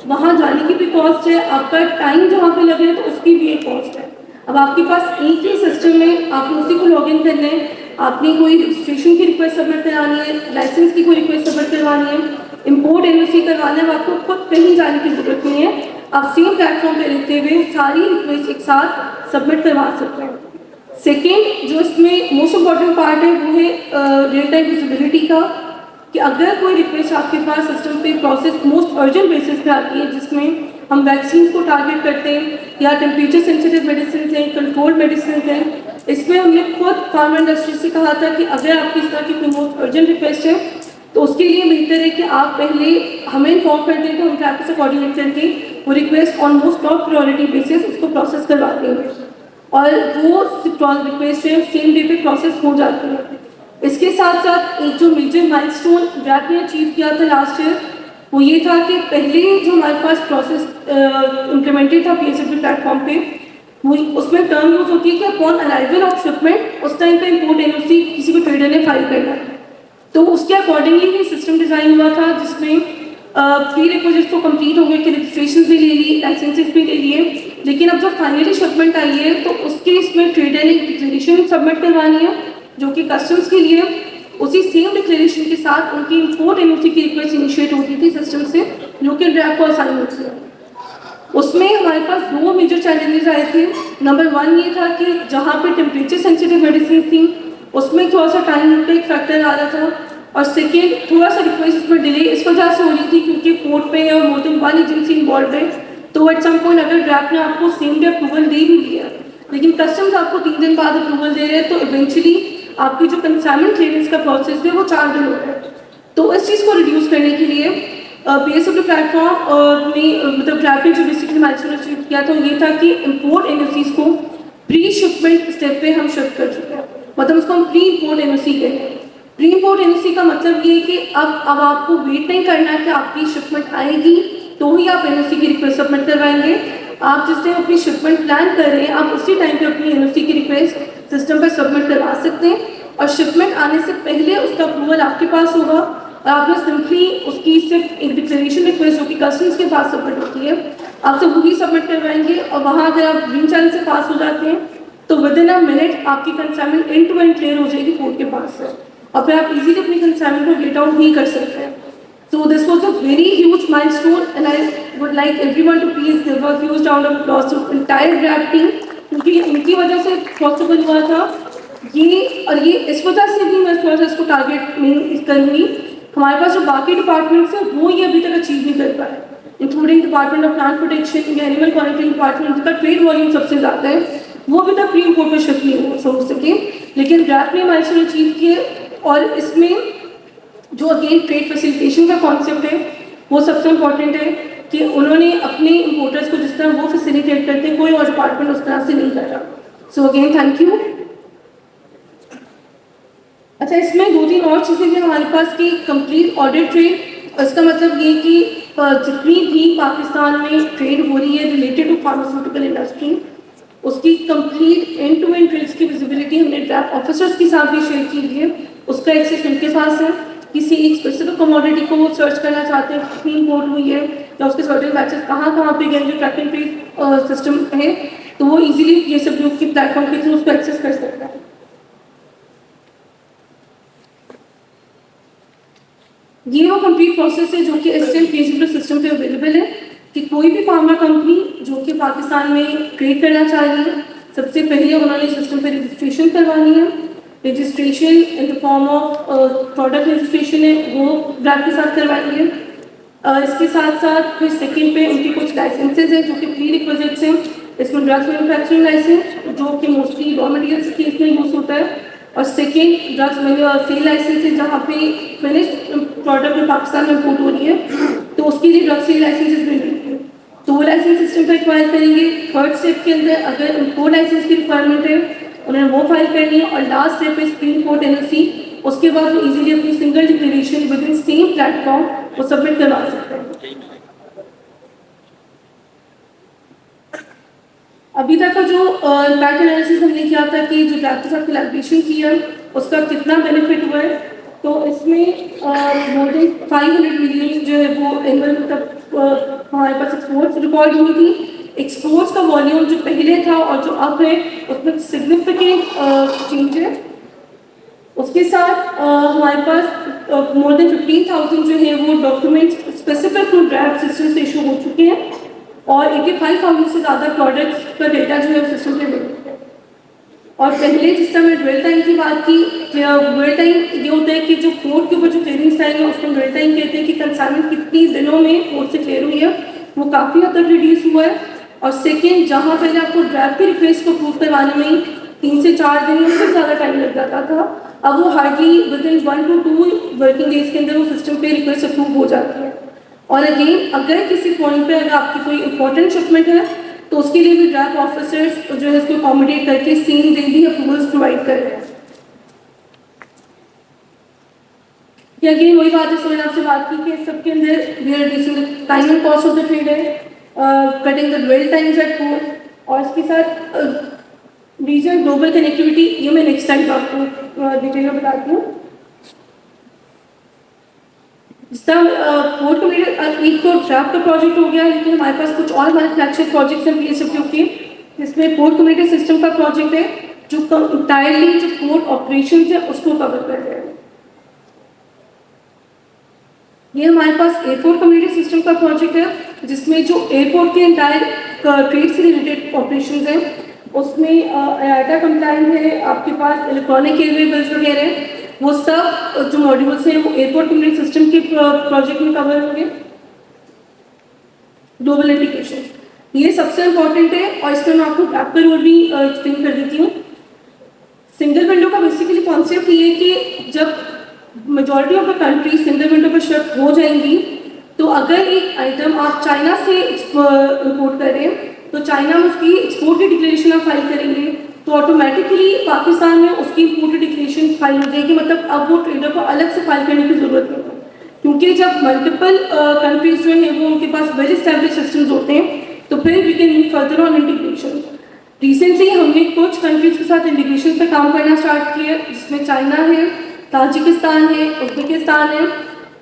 वहाँ जाने की भी कॉस्ट है, आपका टाइम जहाँ पे लगे तो उसकी भी एक कॉस्ट है। अब आपके पास एक ही सिस्टम में आपने उसी को लॉग इन करना है, आपने कोई रजिस्ट्रेशन की रिक्वेस्ट सबमिट करवानी है, लाइसेंस की कोई रिक्वेस्ट सबमिट करवानी है, इम्पोर्ट NOC करवाना है, आपको खुद कहीं जाने की जरूरत नहीं है। आप सेम प्लेटफॉर्म पे रहते हुए सारी रिक्वेस्ट एक साथ सबमिट करवा सकते हैं। सेकेंड जो इसमें मोस्ट इम्पॉर्टेंट पार्ट है वो है रियल टाइम विजिबिलिटी का, कि अगर कोई रिक्वेस्ट आपके पास सिस्टम पे प्रोसेस मोस्ट अर्जेंट बेसिस पे आती है, जिसमें हम वैक्सीन को टारगेट करते हैं या टेम्परेचर सेंसिटिव मेडिसिन हैं, कंट्रोल्ड मेडिसिन हैं, इसमें हमने खुद फार्मा इंडस्ट्री से कहा था कि अगर आपकी इस तरह की कोई मोस्ट अर्जेंट रिक्वेस्ट है तो उसके लिए बेहतर है कि आप पहले हमें इन्फॉर्म कर दें, तो हम ट्रैकर से कोऑर्डिनेट करके वो request on most top priority basis उसको प्रोसेस करवाते हैं और वो रिक्वेस्ट है सेम डे पे प्रोसेस हो जाती है। इसके साथ साथ एक जो मेजर माइलस्टोन ब्रैक ने अचीव किया था लास्ट ईयर, वो ये था कि पहले जो हमारे पास प्रोसेस इम्प्लीमेंटेड था PSW प्लेटफॉर्म पे, वो उसमें टर्म यूज होती है कि अपॉन अराइवल ऑफ शिपमेंट उस टाइम पे इम्पोर्ट NOC किसी को ट्रेडर ने फाइल करना है, तो उसके अकॉर्डिंगली ही सिस्टम डिज़ाइन हुआ था जिसमें प्री रिक्विजिट्स तो कंप्लीट हो गए कि रजिस्ट्रेशन भी ले ली, लाइसेंसेस भी ले लिए, लेकिन अब जब फाइनली शिपमेंट आई है तो उसके इसमें ट्रेडर ने डिक्लेरेशन सबमिट करवानी है जो कि कस्टम्स के लिए उसी सेम डिक्लेरेशन के साथ उनकी इम्पोर्ट NOC की रिक्वेस्ट इनिशिएट होती थी सिस्टम से, जो कि ड्रैप को असाइन होती है। उसमें हमारे पास दो मेजर चैलेंजेस आए थे। नंबर 1 ये था कि जहाँ पे टेम्परेचर सेंसिटिव मेडिसिन थी उसमें थोड़ा सा टाइम का एक फैक्टर आ रहा था, और सेकेंड थोड़ा सा रिक्वेस्ट में डिले इस वजह से हो रही थी क्योंकि कोर्ट पे और more than one agency involve है, तो एट सम पॉइंट अगर ड्रैप ने आपको सेम डे अप्रूवल दे भी दिया लेकिन कस्टम्स आपको 3 दिन बाद अप्रूवल दे रहे हैं, तो इवेंचुअली आपकी जो कंसाइनमेंट क्लियरेंस का प्रोसेस है वो 4 दिन हो गया। तो इस चीज़ को रिड्यूस करने के लिए PSW प्लेटफॉर्म में मतलब ड्रैप ने जो बेसिकली माइलस्टोन अचीव किया था ये था कि इम्पोर्ट NOCs को प्री शिपमेंट स्टेप पे हम शिफ्ट कर चुके हैं, मतलब उसको हम प्री इम्पोर्ट NOC कहते हैं। प्री इम्पोर्ट NOC का मतलब ये है कि अब आपको वेट नहीं करना कि आपकी शिपमेंट आएगी तो ही आप NOC की रिक्वेस्ट सबमिट करवाएंगे। आप जिस टाइम अपनी शिपमेंट प्लान कर रहे हैं आप उसी टाइम पे अपनी NOC की रिक्वेस्ट सिस्टम पर सबमिट करवा सकते हैं, और शिपमेंट आने से पहले उसका अप्रूवल आपके पास होगा और आपने सिंपली उसकी सिर्फ एक डिक्लेरेशन रिक्वेस्ट जो कि कस्टम्स के पास सबमिट होती है आपसे वही सबमिट करवाएंगे, और वहाँ अगर आप ग्रीन चैनल से पास हो जाते हैं तो विद इन अ मिनट आपकी consignment end to end clear हो जाएगी कोर्ट के पास से, और फिर आप इजीली अपनी कंसाइनमेंट को गेट आउट भी कर सकते हैं। So this was a very huge milestone, and I would like everyone to please give a huge round of applause to entire DRAP team, क्योंकि उनकी वजह से पॉसिबल हुआ था ये, और ये इस वजह से भी मैं थोड़ा सा इसको टारगेट नहीं करूँगी। हमारे पास जो बाकी डिपार्टमेंट्स हैं वो ये अभी तक अचीव नहीं कर पाए, including department of plant protection या एनिमल क्वारंटाइन डिपार्टमेंट, जिसका ट्रेड वॉल्यूम सबसे ज़्यादा है, वो अभी तक प्री इम्पोर्ट पर शिफ्ट नहीं हो सके, लेकिन DRAP ने माइलस्टोन अचीव किए। और इसमें जो अगेन ट्रेड फैसिलिटेशन का कॉन्सेप्ट है वो सबसे इम्पॉर्टेंट है कि उन्होंने अपने इम्पोर्टर्स को जिस तरह वो फैसिलिटेट करते हैं कोई और डिपार्टमेंट उस तरह से नहीं कर रहा। So again thank you. अच्छा, इसमें 2-3 और चीज़ें भी हमारे पास की कंप्लीट ऑडिट ट्रेड, इसका मतलब ये कि जितनी भी पाकिस्तान में ट्रेड हो रही है रिलेटेड टू फार्मास्यूटिकल इंडस्ट्री, उसकी complete end to end trades की विजिबिलिटी हमने ड्रैप ऑफिसर्स के साथ भी शेयर की है, उसका एक्सेस उनके पास है। किसी एक स्पेसिफिक कमोडिटी को वो सर्च करना चाहते हैं कितनी इम्पोर्ट हुई है या उसके सर्टेन बैचेस कहाँ पे गए, जो ट्रैक एंड ट्रेस सिस्टम है, तो वो इजीली ये सब लोग की प्लेटफॉर्म के थ्रू उसको एक्सेस कर सकता है। ये वो कंप्लीट प्रोसेस है जो कि इस टाइम PSW सिस्टम पे अवेलेबल है कि कोई भी फार्मा कंपनी जो कि पाकिस्तान में ट्रेड करना चाह रही है, सबसे पहले उन्होंने सिस्टम पे रजिस्ट्रेशन करवानी है। Registration in the form of product registration है वो ड्रैप के साथ करवाएंगे। इसके साथ साथ फिर सेकेंड पे उनकी कुछ लाइसेंसेज हैं जो कि प्री रिक्विजिट्स हैं, इसमें ड्रग्स मैन्युफैक्चरिंग लाइसेंस जो कि मोस्टली रॉ मटेरियल्स के इसमें यूज़ होता है, और सेकेंड ड्रग्स सेल लाइसेंस है जहाँ पे फिनिश्ड प्रोडक्ट में पाकिस्तान में इम्पोर्ट हो रही है तो उसके लिए ड्रग सेल लाइसेंसेज मिल रही है, तो वो लाइसेंस सिस्टम पर एक्वायर करेंगे। थर्ड स्टेप के अंदर अगर इम्पोर्ट लाइसेंस की रिक्वायरमेंट है उन्हें वो फाइल करनी है, और लास्ट स्टेप है सुप्रीम कोर्ट NOC, उसके बाद वो इजीली अपनी single declaration with in same platform वो सबमिट करवा सकते हैं। अभी तक का जो इम्पैक्ट एनालिसिस हमने किया था कि जो ड्रैप के साथ कोलैबोरेशन किया उसका कितना बेनिफिट हुआ है, तो इसमें मोर देन 500 मिलियन जो है वो एनुअल मतलब हमारे पास एक्सपोर्ट्स रिकॉर्ड हुई थी। एक्सपोर्ट्स का वॉल्यूम जो पहले था और जो अब है उसमें सिग्निफिकेंट चेंज है। उसके साथ हमारे पास मोर देन 15,000 जो है वो डॉक्यूमेंट्स स्पेसिफिक टू ड्रैप सिस्टम से इशू हो चुके हैं और 85,000 से ज़्यादा प्रोडक्ट्स का डेटा जो है सिस्टम पे मिल है। और पहले जिस समय ड्वेल टाइम की बात की, ड्वेल टाइम ये होता है कि जो पोर्ट के ऊपर जो क्लियरिंग टाइम है उसको ड्वेल टाइम कहते हैं कि कंसाइनमेंट कितनी दिनों में पोर्ट से क्लियर हुई है, वो काफ़ी हद तक रिड्यूस हुआ है। और सेकेंड, जहाँ पहले आपको ड्राफ्ट की रिक्वेस्ट को अप्रूव करवाने में 3 से 4 दिन उससे ज़्यादा टाइम लग जाता था, अब वो hardly with in 1 to 2 working days के अंदर वो सिस्टम पे रिक्वेस्ट अप्रूव हो जाती है। और अगेन अगर किसी पॉइंट पे अगर आपकी कोई इंपॉर्टेंट शिपमेंट है तो उसके लिए भी ड्राफ्ट ऑफिसर्स जो है इसको अकोमोडेट करके सेम डे भी अप्रूवल्स प्रोवाइड कर रहे हैं। कि अगेन वही बात है, मैंने आपसे बात की कि सबके अंदर we are reducing the time and cost of the trader, cutting the dwell times at port, और इसके साथ रीजन ग्लोबल कनेक्टिविटी, ये मैं नेक्स्ट टाइम आपको डिटेल में बताती हूँ। पोर्ट कम्युनिटी एक तो ड्राफ्ट का प्रोजेक्ट हो गया, लेकिन हमारे पास कुछ और हमारे फ्लैगशिप प्रोजेक्ट्स हैं PSW के, जिसमें पोर्ट कम्युनिटी सिस्टम का प्रोजेक्ट है जो इंटायरली जो पोर्ट ऑपरेशन है उसको कवर कर रहे हैं। ये हमारे पास एयरपोर्ट कम्युनिटी सिस्टम का प्रोजेक्ट है जिसमें जो एयरपोर्ट के इंटायर ट्रेड से रिलेटेड ऑपरेशन हैं उसमें IATA कंप्लायंट है, आपके पास इलेक्ट्रॉनिक एयरवे बिल्स वगैरह, वो सब जो मॉड्यूल्स हैं वो एयरपोर्ट कम्युनिटी सिस्टम के प्रोजेक्ट में कवर होंगे। ग्लोबल इंटीग्रेशन ये सबसे इंपॉर्टेंट है और इसमें मैं आपको गैप पर भी एक्सप्लेन कर देती हूँ। सिंगल विंडो का बेसिकली कॉन्सेप्ट ये है कि जब majority of the country single window पर शिफ्ट हो जाएंगी तो अगर एक आइटम आप चाइना से इंपोर्ट कर रहे हैं तो चाइना में उसकी एक्सपोर्ट की डिक्लेरेशन आप फाइल करेंगे तो ऑटोमेटिकली पाकिस्तान में उसकी इंपोर्ट की डिक्लेरेशन फाइल हो जाएगी। मतलब अब वो ट्रेडर को अलग से फाइल करने की जरूरत नहीं है, क्योंकि जब मल्टीपल कंट्रीज जो है वो उनके पास वेल एस्टैब्लिश सिस्टम्स होते हैं तो फिर we can move further on integration. Recently हमने कुछ कंट्रीज के साथ इंटीग्रेशन पर काम करना स्टार्ट किया, जिसमें चाइना है, ताजिकिस्तान है, उज्बेकिस्तान है,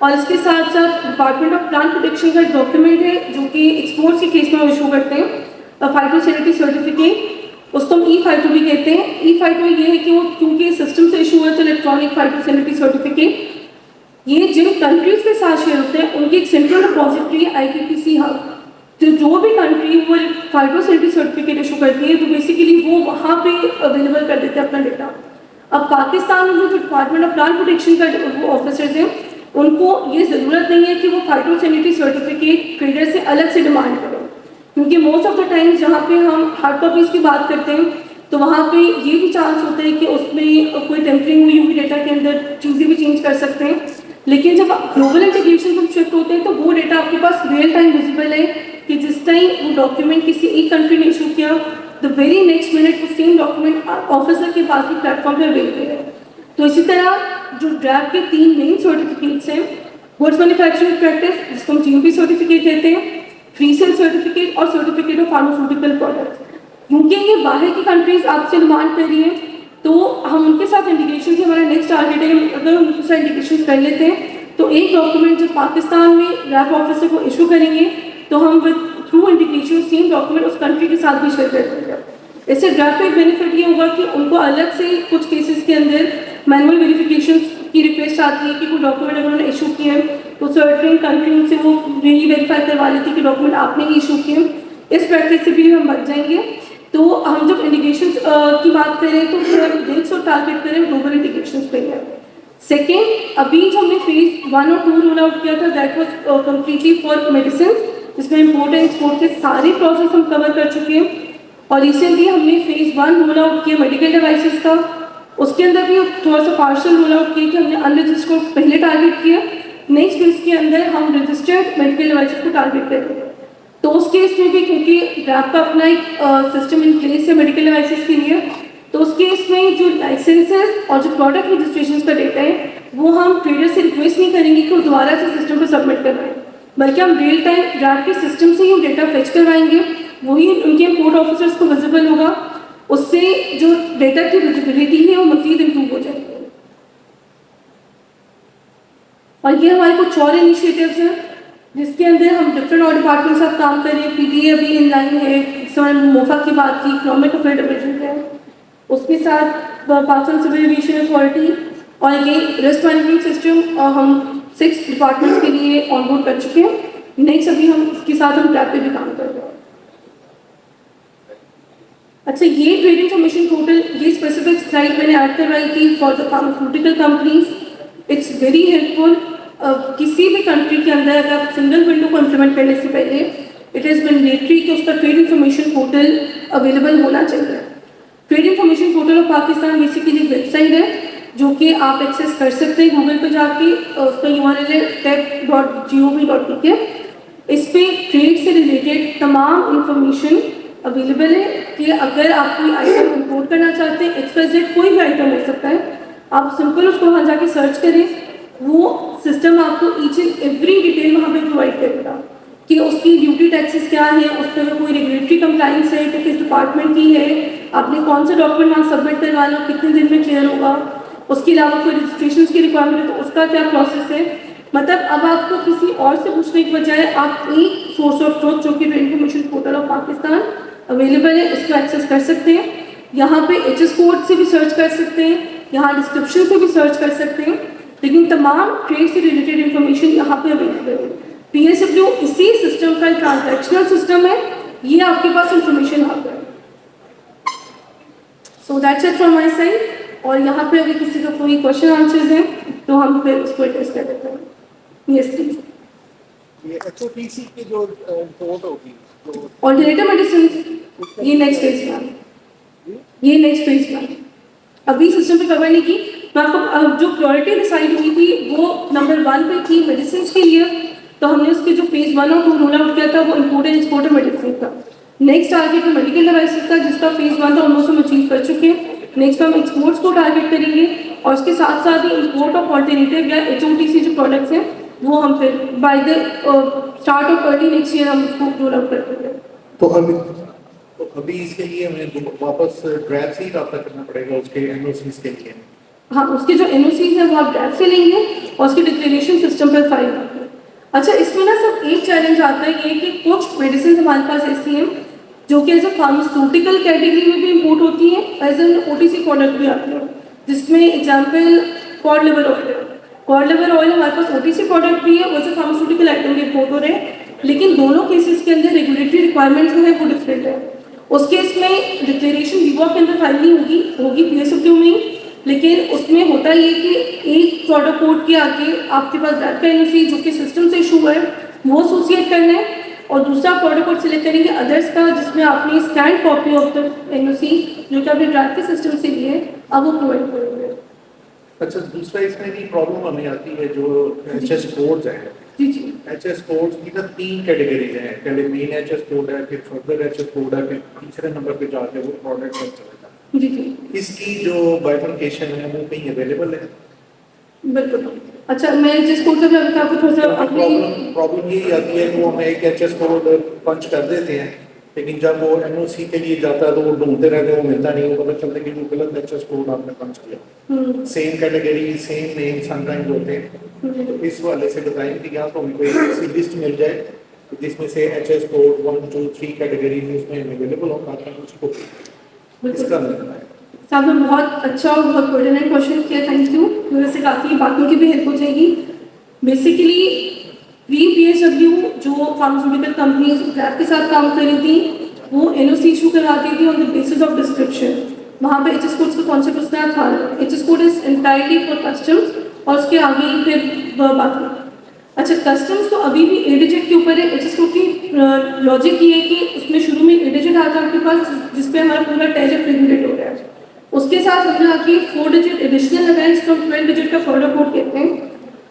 और इसके साथ साथ डिपार्टमेंट ऑफ प्लांट प्रोटेक्शन का एक डॉक्यूमेंट है जो कि एक्सपोर्ट्स के केस में इशू करते हैं, फाइटोसैनिटरी सर्टिफिकेट, उसको हम E52 भी कहते हैं। E52 ये है कि वो क्योंकि सिस्टम से इशू है तो इलेक्ट्रॉनिक फाइटोसैनिटरी सर्टिफिकेट, ये जिन कंट्रीज के साथ शेयर होते हैं उनकी एक सेंट्रल रिपोजिटरी IPPC हब, जो भी कंट्री वो फाइटोसैनिटरी सर्टिफिकेट इशू करती है तो बेसिकली वो वहाँ पे अवेलेबल कर देते हैं अपना डेटा। अब पाकिस्तान में जो डिपार्टमेंट ऑफ प्लांट प्रोटेक्शन का वो ऑफिसर्स हैं उनको ये ज़रूरत नहीं है कि वो फाइटोसैनिटरी सर्टिफिकेट ट्रेडर से अलग से डिमांड करें, क्योंकि मोस्ट ऑफ द टाइम्स जहाँ पे हम हार्ड कॉपीज़ की बात करते हैं तो वहाँ पे ये भी चांस होता है कि उसमें कोई टेम्परिंग हुई हुई डेटा के अंदर चीज़ें भी चेंज कर सकते हैं। लेकिन जब ग्लोबल इंटीग्रेशन में शिफ्ट होते हैं तो वो डेटा आपके पास रियल टाइम विजिबल है कि जिस टाइम वो डॉक्यूमेंट किसी एक कंट्री ने इशू किया द वेरी नेक्स्ट मिनट वो सेम डॉक्यूमेंट ऑफिसर के पास भी प्लेटफॉर्म पर अवेलेबल है। तो इसी तरह जो ड्रैफ्ट के 3 मेन सर्टिफिकेट्स हैं, गुड्स मैन्युफैक्चरिंग प्रैक्टिस जिसको हम GMP सर्टिफिकेट कहते हैं, फ्री सेल सर्टिफिकेट और सर्टिफिकेट ऑफ फार्मास्यूटिकल प्रोडक्ट्स, क्योंकि ये बाहर की कंट्रीज आपसे डिमांड कर रही हैं तो हम उनके साथ इंटीग्रेशन से हमारा नेक्स्ट टारगेट है, अगर हम उनके साथ इंटीग्रेशन कर लेते हैं तो एक डॉक्यूमेंट जब पाकिस्तान में ड्राफ्ट ऑफिसर को इशू करेंगे तो हम with through integration same document उस कंट्री के साथ भी शेयर कर देंगे। इससे ड्राफ्ट का एक बेनिफिट ये होगा कि उनको अलग से कुछ केसेस के अंदर मैनुअल वेरिफिकेशन की रिक्वेस्ट आती है कि कोई डॉक्यूमेंट अगर उन्होंने इशू किए तो सर्टेन कंट्री से वो यही वेरीफाई करवा लेती कि डॉक्यूमेंट आपने ही इशू किए। इस प्रैक्टिस से भी हम बच जाएंगे। तो हम जब इंटीग्रेशन की बात करें तो नेक्स्ट और टारगेट करें ग्लोबल इंटीग्रेशन पे है। सेकेंड, अभी जो हमने फेज 1 और 2 रोल आउट किया था that was completely for medicine, जिसमें इम्पोर्ट एंड एक्सपोर्ट के सारे प्रोसेस हम कवर कर चुके हैं। और रिसेंटली हमने फेज 1 रोल आउट किया मेडिकल डिवाइसेस का, उसके अंदर भी थोड़ा सा पार्शियल रोल आउट किया कि हमने अनरजिस्टर्ड को पहले टारगेट किया, नेक्स्ट फेज के अंदर हम रजिस्टर्ड मेडिकल डिवाइसेस को टारगेट करेंगे। तो उस केस में भी क्योंकि ड्रैप का अपना एक सिस्टम इन प्लेस है मेडिकल डिवाइसेस के लिए, तो उस केस में जो लाइसेंसेस और जो प्रोडक्ट रजिस्ट्रेशन का डेटा है वो हम ट्रेडर से रिक्वेस्ट नहीं करेंगे कि वो दोबारा से सिस्टम पर सबमिट करवाएं, बल्कि हम रियल टाइम ड्रैप के सिस्टम से ही डेटा फेच करवाएंगे, वही उनके पोर्ट ऑफिसर्स को विजिबल होगा, उससे जो डेटा की विजिबिलिटी है वो मज़ीद इम्प्रूव हो जाएगी। और ये हमारे कुछ और इनिशिएटिव्स हैं जिसके अंदर हम डिफरेंट और डिपार्टमेंट के साथ काम कर रहे हैं। PDA अभी इन लाइन है, इस समय मोफा की बात की, इकोनॉमिक अफेयर डिवीजन है, उसके साथ पाकिस्तान सिविल एविएशन अथॉरिटी और ये रिस्क मैनेजमेंट सिस्टम हम 6 डिपार्टमेंट्स के लिए ऑनबोर्ड कर चुके हैं। नेक्स्ट अभी हम इसके साथ हम ट्रैप पे भी काम कर रहे हैं। अच्छा, ये ट्रेड इन्फॉर्मेशन पोर्टल, ये स्पेसिफिक स्लाइड मैंने ऐड करवाई थी for the pharmaceutical companies. It's very helpful. किसी भी कंट्री के अंदर अगर आप सिंगल विंडो को इम्प्लीमेंट करने से पहले इट इज़ मैंडेटरी कि उसका ट्रेड इन्फॉर्मेशन पोर्टल अवेलेबल होना चाहिए। Trade information portal of Pakistan basically एक वेबसाइट है जो कि आप एक्सेस कर सकते हैं गूगल पे जाके। उसका URL है tech.gov.pk। इस पे ट्रेड से रिलेटेड तमाम इंफॉर्मेशन अवेलेबल है कि अगर आप कोई आइटम इंपोर्ट करना चाहते हैं, XYZ कोई भी आइटम हो सकता है, आप सिंपल उसको वहाँ जाके सर्च करें, वो सिस्टम आपको ईच एंड एवरी डिटेल वहाँ पे प्रोवाइड करेगा कि उसकी ड्यूटी टैक्सेस क्या है, उस पर कोई रेगुलेटरी कंप्लाइंस है तो किस डिपार्टमेंट की है, आपने कौन सा डॉक्यूमेंट वहाँ सबमिट करवाना, कितने दिन में क्लियर होगा, उसके अलावा कोई रजिस्ट्रेशन की रिक्वायरमेंट है तो उसका क्या प्रोसेस है। मतलब अब आपको किसी और से पूछने की बजाय आप एक सोर्स ऑफ ट्रुथ जो कि trade information portal of Pakistan available है, इसको एक्सेस कर सकते हैं। यहाँ पे HS कोड से भी सर्च कर सकते हैं, यहाँ डिस्क्रिप्शन से भी सर्च कर सकते हैं, लेकिन तमाम ट्रेड से रिलेटेड इन्फॉर्मेशन यहाँ पे अवेलेबल है। PSW इसी सिस्टम का ट्रांजैक्शनल सिस्टम है, ये आपके पास इंफॉर्मेशन आता है। So that's it from my side. और यहाँ पे अगर किसी का कोई क्वेश्चन आंसर्स हैं तो हम फिर उसको एड्रेस कर देते हैं। Yes please. ये HOTC की जो रिपोर्ट होगी जो ऑल्टरनेटिव मेडिसिन, ये नेक्स्ट फेज में, ये नेक्स्ट फेज में अभी सिस्टम पे कवर नहीं की। मैं आपको जो प्रायोरिटी डिसाइड हुई थी वो नंबर 1 पे थी मेडिसिन के लिए, तो हमने उसके जो फेज 1 और 2 रोल आउट किया था वो इम्पोर्टेड एक्सपोर्टेड मेडिसिन था। नेक्स्ट टारगेट है मेडिकल डिवाइसेस का, जिसका फेज 1 था ऑलमोस्ट हम अचीव कर चुके हैं। नेक्स्ट हम एक्सपोर्ट्स को टारगेट करेंगे और उसके साथ साथ ही इम्पोर्ट ऑफ ऑल्टरनेटिव या HOTC जो प्रोडक्ट्स हैं वो हम फिर by the start of early next year हम उसको रोल आउट कर देंगे। तो अभी इसके लिए हमें वापस ड्राफ्ट से ही रब्ता करना पड़ेगा उसके NOCs के लिए। हाँ, उसके जो NOCs हैं वो आप ड्राफ्ट से लेंगे और उसकी डिक्लेरेशन सिस्टम पर फाइल होगी। अच्छा, इसमें ना सब एक चैलेंज आता है ये कि कुछ मेडिसिन हमारे पास ऐसी हैं जो कि एज ए फार्मास्यूटिकल कैटेगरी में भी इम्पोर्ट होती हैं, एज एन OTC प्रोडक्ट भी आती है, जिसमें एग्जाम्पल कॉड लिवर ऑयल है। कॉड लिवर ऑयल हमारे पास OTC प्रोडक्ट भी है, वैसे फार्मास्यूटिकल आइटम भी इम्पोर्ट हो रहे हैं, लेकिन दोनों केसेस के अंदर रेगुलेटरी रिक्वायरमेंट जो है वो डिफरेंट है। उस केस में डिक्लेरेशन VWAP के अंदर फाइल नहीं होगी PSW में ही, लेकिन उसमें होता ये कि एक प्रोडक्ट कोड के आगे आपके पास ड्राफ्ट NOC जो कि सिस्टम से इशू है वो एसोसिएट करना है, और दूसरा प्रोडक्ट कोड सिलेक्ट करेंगे अदर्स का जिसमें आपने scan copy of the NOC जो कि आपने ड्राफ्ट के सिस्टम से लिए अब वो प्रोवाइड करेंगे। अच्छा, दूसरा इसमें भी प्रॉब्लम हमें आती है जो HS कोड्स हैं। जी जी। HS कोड्स की ना 3 कैटेगरीज हैं, पहले मेन HS कोड है, फिर फर्दर HS कोड है, फिर तीसरे नंबर पे जाके वो प्रोडक्ट पर चलेगा। जी जी। इसकी जो बाइफर्केशन है वो कहीं अवेलेबल है? बिल्कुल। अच्छा, मैं जिस कोड का भी अभी आपको थोड़ा सा अपनी प्रॉब्लम यही आती है कि वो हम एक HS कोड पंच कर देते हैं, लेकिन जब वो NOC के लिए जाता है तो वो ढूंढते रहते हैं, वो मिलता नहीं, वो पता चलता है कि वो गलत HS कोड आपने पंच किया। Same category same name sometimes होते हैं, तो इस वाले से बताएं कि यहाँ तो हमको एक ऐसी लिस्ट मिल जाए जिसमें से HS कोड 1 2 3 कैटेगरीज उसमें अवेलेबल हो, ताकि हम उसको इसका मिलता है। साहब ने बहुत अच्छा और बहुत पर्टिनेंट क्वेश्चन किया, थैंक यू। मेरे से काफ़ी बातों की भी हेल्प हो जाएगी। बेसिकली PSW जो फार्मास्यूटिकल कंपनीज ड्राफ्ट के साथ काम कर रही थी वो NOC इशू करवाती थी on the basis of description. वहाँ पे HS कोड्स का कॉन्सेप्ट उसमें था, HS code is entirely for customs और उसके आगे ही फिर बाकी। अच्छा, कस्टम्स तो अभी भी A डिजिट के ऊपर है। HS कोड की लॉजिक ये है कि उसमें शुरू में A डिजिट आता है आपके पास जिसपे हमारा पूरा टैग रेगुलेट हो रहा है, उसके साथ हमने आके 4 डिजिट एडिशनल लगाए जिसको 12 डिजिट का फर्दर कोड कहते हैं।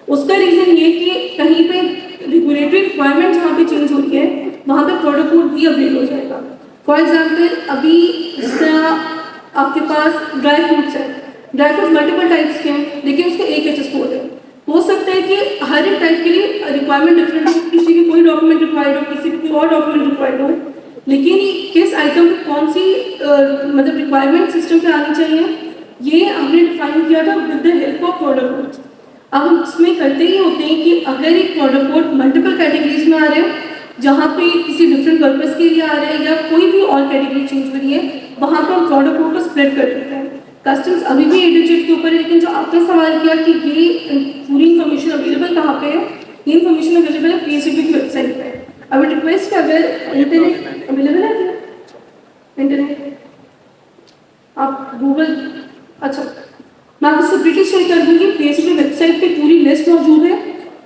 उसका रीज़न ये कि कहीं पे रेगुलेटरी रिक्वायरमेंट जहाँ पे चेंज होती है वहाँ पे प्रोडक्ट कोड भी अपडेट हो जाएगा। फॉर एग्जांपल अभी जिस तरह आपके पास ड्राई फ्रूट्स है, ड्राई फ्रूट्स मल्टीपल टाइप्स के हैं लेकिन उसका एक HS कोड है। हो सकता है कि हर एक टाइप के लिए रिक्वायरमेंट डिफरेंट हो, किसी की कोई डॉक्यूमेंट रिक्वायर्ड हो, किसी की और डॉक्यूमेंट रिक्वायर्ड हो, लेकिन किस आइटम पे कौन सी मतलब रिक्वायरमेंट सिस्टम पे आनी चाहिए ये हमने डिफाइन किया था with the help of product code. अब हम इसमें करते ही होते हैं कि अगर एक प्रोडक्ट कोड मल्टीपल कैटेगरीज में आ रहे हैं जहाँ पे किसी डिफरेंट पर्पस के लिए आ रहे हैं या कोई भी और कैटेगरी चेंज हो रही है वहाँ पर हम प्रोडक्ट कोड को स्प्रेड कर देते हैं। कस्टम्स अभी भी A डिजिट के ऊपर है, लेकिन जो आपने सवाल किया कि ये पूरी इन्फॉर्मेशन अवेलेबल कहाँ पे है, ये इन्फॉर्मेशन अवेलेबल है PSW की वेबसाइट पे। अब रिक्वेस्ट अगर इंटरनेट अवेलेबल है इंटरनेट आप गूगल, अच्छा मैं आपको सेपरेटली शेयर कर दूंगी। पीएसपी वेबसाइट पे पूरी लिस्ट मौजूद है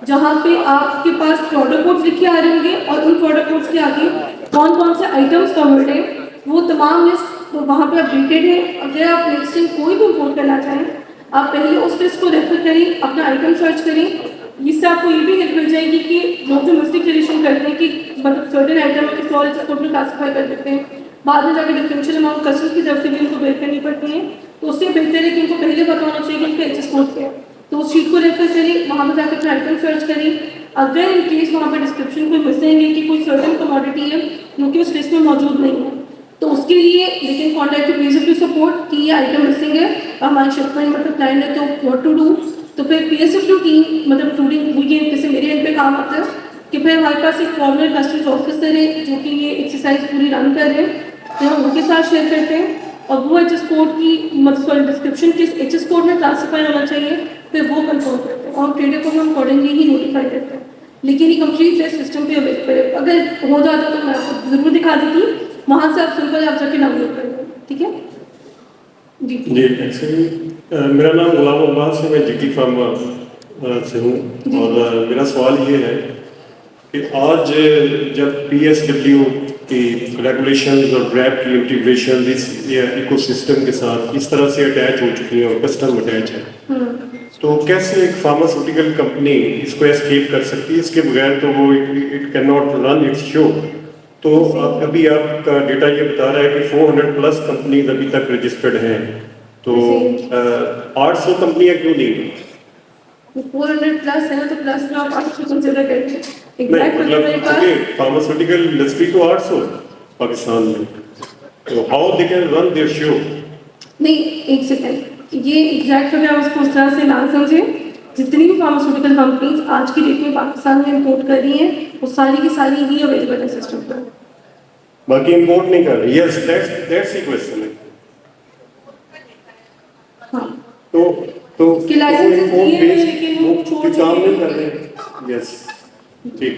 जहाँ पे आपके पास प्रोडक्ट कोड्स लिखे आ रहे होंगे और उन प्रोडक्ट कोड्स के आगे कौन कौन से आइटम्स कवर्ड है वो तमाम लिस्ट तो वहाँ पे अपडेटेड है। अगर आप नेक्स्ट टाइम कोई भी इम्पोर्ट करना चाहें आप पहले उस लिस्ट को रेफर करें, अपना आइटम सर्च करें। इससे आपको ये भी हेल्प मिल जाएगी कि लोग जो मिस्टेक क्रिएशन करते हैं कि मतलब सर्टेन आइटम किसी और एक्सपोर्ट में क्लासीफाई कर देते हैं, बाद में जाकर डिफरेंशियल अमाउंट कस्टमर की तरफ से भी उनको बेर करनी पड़ती है। तो उससे बेहतर है कि उनको पहले पता होना चाहिए कि उनका एच कोड क्या है। तो उस शीट को रेफर करें, वहाँ पर जाकर अपना आइटम सर्च करें। अगर इन केस वहाँ पर डिस्क्रिप्शन कोई मिसिंग है कि कोई सर्टेन कमोडिटी है जो कि उस लिस्ट में मौजूद नहीं है तो उसके लिए we can contact to PSFT support कि ये आइटम मिसिंग है और हमारी शिपमेंट मतलब प्लान है तो व्हाट टू डू। तो फिर पीएसएफटी टीम मतलब इंक्लूडिंग ये जैसे मेरे एंड पे काम आता है कि फिर हमारे पास एक फॉर्मल कस्टम्स ऑफिसर है जो कि ये एक्सरसाइज पूरी रन कर रहे हैं, तो हम उनके साथ शेयर करते हैं और वो एच एस कोड की मतलब डिस्क्रिप्शन किस एच एस कोड में क्लासीफाई होना चाहिए फिर वो कंफर्म करते हैं और ट्रेडर को हम अकॉर्डिंगली ही नोटिफाई करते हैं। लेकिन ये कंप्लीट लिस्ट सिस्टम पे अवेलेबल है, अगर हो जाता तो मैं आपको जरूर दिखा देती, वहाँ से आप सिंपल आप जाके डाउनलोड कर लें, ठीक है जी। जी एक्चुअली मेरा नाम गुलाम अब्बास है, मैं जीटी फार्मा से हूँ और मेरा सवाल ये है कि आज जब पीएसडब्ल्यू की रेगुलेशंस और ड्रैफ्ट की इंटीग्रेशन इस इकोसिस्टम के साथ इस तरह से अटैच हो चुकी है और कस्टम अटैच है तो कैसे एक फार्मास्यूटिकल कंपनी इसको एस्केप कर सकती है? इसके बगैर तो वो it can not run it's show. तो अभी आपका डेटा ये बता रहा है कि 400 प्लस कंपनीज अभी तक रजिस्टर्ड हैं, तो 800 कंपनियां क्यों नहीं? 400 प्लस है ना तो प्लस में आप 800 कंसिडर करेंगे नहीं मतलब फार्मास्यूटिकल इंडस्ट्री तो 800 पाकिस्तान में, तो how they can run their show? नहीं एक सेकेंड, ये एग्जैक्ट अगर आप उसको उस तरह से ना समझे, जितनी भी फार्मास्यूटिकल कंपनीज आज की डेट में पाकिस्तान में इंपोर्ट कर रही हैं वो सारी की सारी ही अवेलेबल है सिस्टम पर। बाकी इंपोर्ट नहीं कर रही? यस दैट्स द क्वेश्चन है। हाँ तो उसके लाइसेंसेस दिए हैं लेकिन वो छोड़ काम नहीं कर चुके रहे। यस ठीक।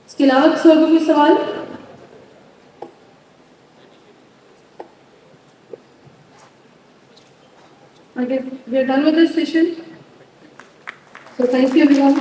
इसके अलावा किसी और को कोई सवाल? Okay, we are done with this session. So thank you everyone.